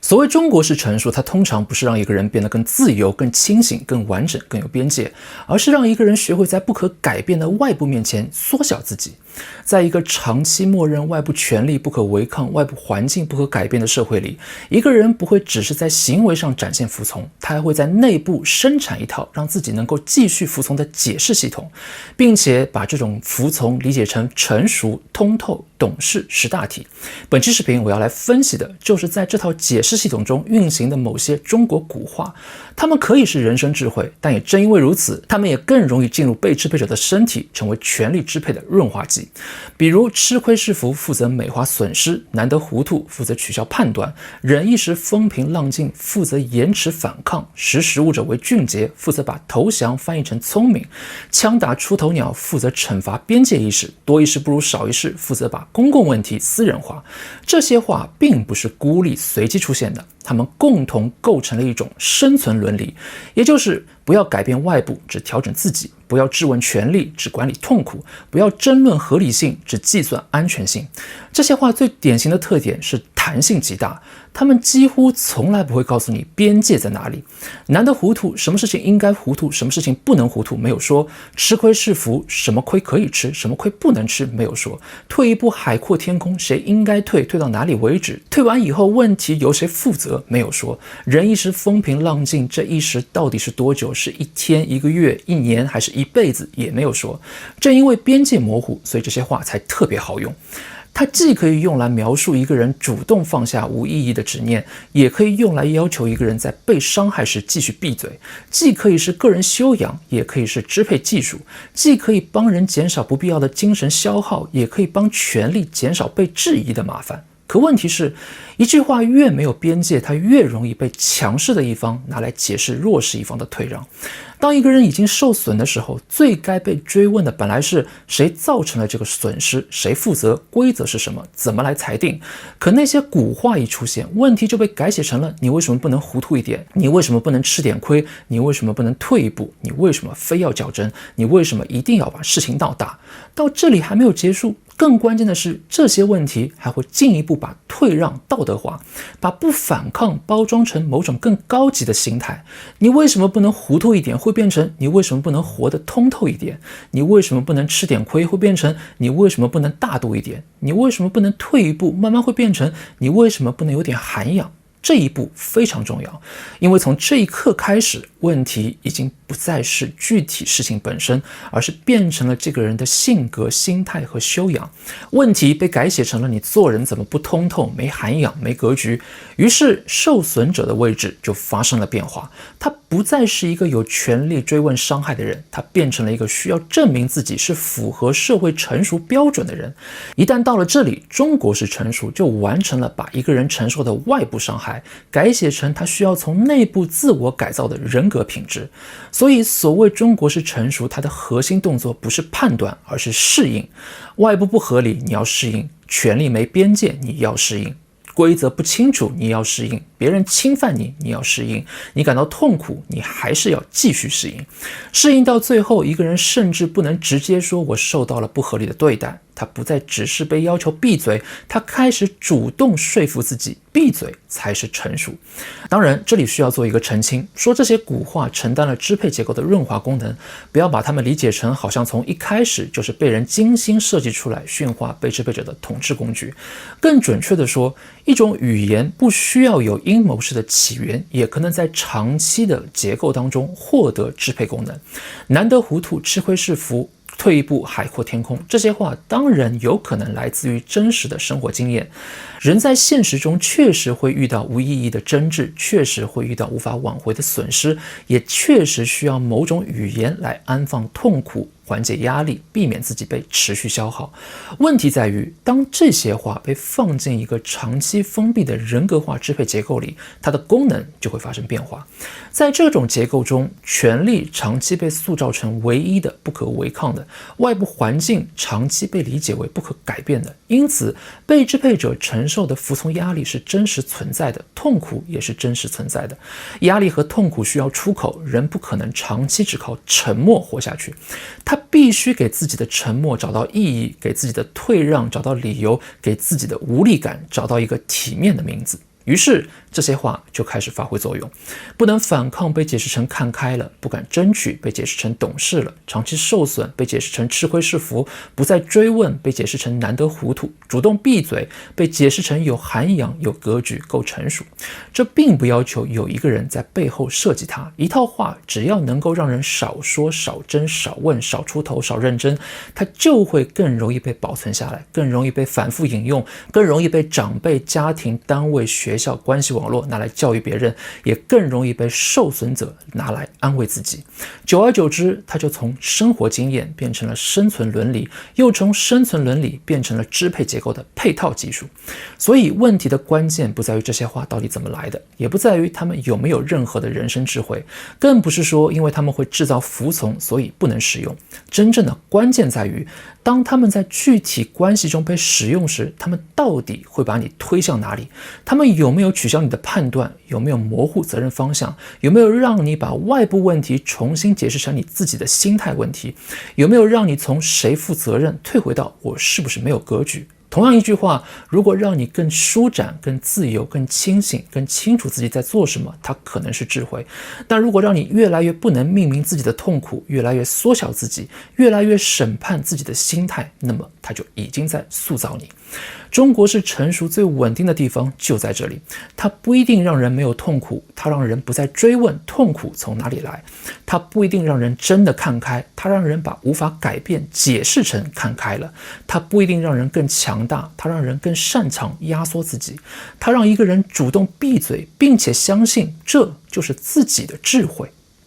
所谓中国式成熟，它通常不是让一个人变得更自由、更清醒、更完整、更有边界，而是让一个人学会在不可改变的外部面前缩小自己。在一个长期默认外部权力不可违抗、外部环境不可改变的社会里，一个人不会只是在行为上展现服从，他还会在内部生产一套让自己能够继续服从的解释系统，并且把这种服从理解成成熟、通透、懂事识大体。本期视频我要来分析的就是在这套解释系统中运行的某些中国古话，它们可以是人生智慧，但也正因为如此，它们也更容易进入被支配者的身体，成为权力支配的润滑剂。比如吃亏是福负责美化损失，难得糊涂负责取消判断，忍一时风平浪静负责延迟反抗，识时务者为俊杰负责把投降翻译成聪明，枪打出头鸟负责惩罚边界意识，多一事不如少一事负责把公共问题私人化。这些话并不是孤立随机出现的，它们共同构成了一种生存伦理，也就是不要改变外部，只调整自己；不要质问权力，只管理痛苦；不要争论合理性，只计算安全性。这些话最典型的特点是弹性极大，他们几乎从来不会告诉你边界在哪里。难得糊涂，什么事情应该糊涂，什么事情不能糊涂，没有说；吃亏是福，什么亏可以吃，什么亏不能吃，没有说；退一步海阔天空，谁应该退，退到哪里为止，退完以后问题由谁负责，没有说；人一时风平浪静，这一时到底是多久？是一天、一个月、一年，还是一辈子？也没有说。正因为边界模糊，所以这些话才特别好用。它既可以用来描述一个人主动放下无意义的执念，也可以用来要求一个人在被伤害时继续闭嘴；既可以是个人修养，也可以是支配技术；既可以帮人减少不必要的精神消耗，也可以帮权力减少被质疑的麻烦。可问题是，一句话越没有边界，它越容易被强势的一方拿来解释弱势一方的退让。当一个人已经受损的时候，最该被追问的本来是谁造成了这个损失，谁负责，规则是什么，怎么来裁定。可那些古话一出现，问题就被改写成了你为什么不能糊涂一点，你为什么不能吃点亏，你为什么不能退一步，你为什么非要较真，你为什么一定要把事情闹大。到这里还没有结束，更关键的是，这些问题还会进一步把退让道德化，把不反抗包装成某种更高级的心态。你为什么不能糊涂一点，会变成你为什么不能活得通透一点；你为什么不能吃点亏，会变成你为什么不能大度一点；你为什么不能退一步，慢慢会变成你为什么不能有点涵养。这一步非常重要，因为从这一刻开始，问题已经不再是具体事情本身，而是变成了这个人的性格、心态和修养。问题被改写成了你做人怎么不通透、没涵养、没格局。于是受损者的位置就发生了变化，他不再是一个有权利追问伤害的人，他变成了一个需要证明自己是符合社会成熟标准的人。一旦到了这里，中国式成熟就完成了把一个人承受的外部伤害改写成他需要从内部自我改造的人格品质。所以所谓中国式成熟，它的核心动作不是判断，而是适应。外部不合理你要适应，权力没边界你要适应，规则不清楚你要适应，别人侵犯你你要适应，你感到痛苦你还是要继续适应。适应到最后，一个人甚至不能直接说我受到了不合理的对待，他不再只是被要求闭嘴，他开始主动说服自己闭嘴才是成熟。当然这里需要做一个澄清，说这些古话承担了支配结构的润滑功能，不要把它们理解成好像从一开始就是被人精心设计出来驯化被支配者的统治工具。更准确的说，一种语言不需要有阴谋式的起源，也可能在长期的结构当中获得支配功能。难得糊涂，吃亏是福，退一步海阔天空，这些话当然有可能来自于真实的生活经验。人在现实中确实会遇到无意义的争执，确实会遇到无法挽回的损失，也确实需要某种语言来安放痛苦，缓解压力，避免自己被持续消耗。问题在于，当这些话被放进一个长期封闭的人格化支配结构里，它的功能就会发生变化。在这种结构中，权力长期被塑造成唯一的、不可违抗的，外部环境长期被理解为不可改变的，因此被支配者承受的服从压力是真实存在的，痛苦也是真实存在的。压力和痛苦需要出口，人不可能长期只靠沉默活下去，他必须给自己的沉默找到意义，给自己的退让找到理由，给自己的无力感找到一个体面的名字。于是这些话就开始发挥作用，不能反抗被解释成看开了，不敢争取被解释成懂事了，长期受损被解释成吃亏是福，不再追问被解释成难得糊涂，主动闭嘴被解释成有涵养、有格局、够成熟。这并不要求有一个人在背后设计它，一套话只要能够让人少说、少争、少问、少出头、少认真，它就会更容易被保存下来，更容易被反复引用，更容易被长辈、家庭、单位、学校、关系网络拿来教育别人，也更容易被受损者拿来安慰自己。久而久之，它就从生活经验变成了生存伦理，又从生存伦理变成了支配结构的配套技术。所以问题的关键不在于这些话到底怎么来的，也不在于他们有没有任何的人生智慧，更不是说因为他们会制造服从所以不能使用。真正的关键在于，当他们在具体关系中被使用时，他们到底会把你推向哪里？他们有没有取消你的判断？有没有模糊责任方向？有没有让你把外部问题重新解释成你自己的心态问题？有没有让你从谁负责任退回到我是不是没有格局？同样一句话，如果让你更舒展、更自由、更清醒、更清楚自己在做什么，它可能是智慧；但如果让你越来越不能命名自己的痛苦，越来越缩小自己，越来越审判自己的心态，那么它就已经在塑造你。中国式成熟最稳定的地方就在这里，它不一定让人没有痛苦，它让人不再追问痛苦从哪里来；它不一定让人真的看开，它让人把无法改变解释成看开了；它不一定让人更强大，它让人更擅长压缩自己；它让一个人主动闭嘴，并且相信这就是自己的智慧。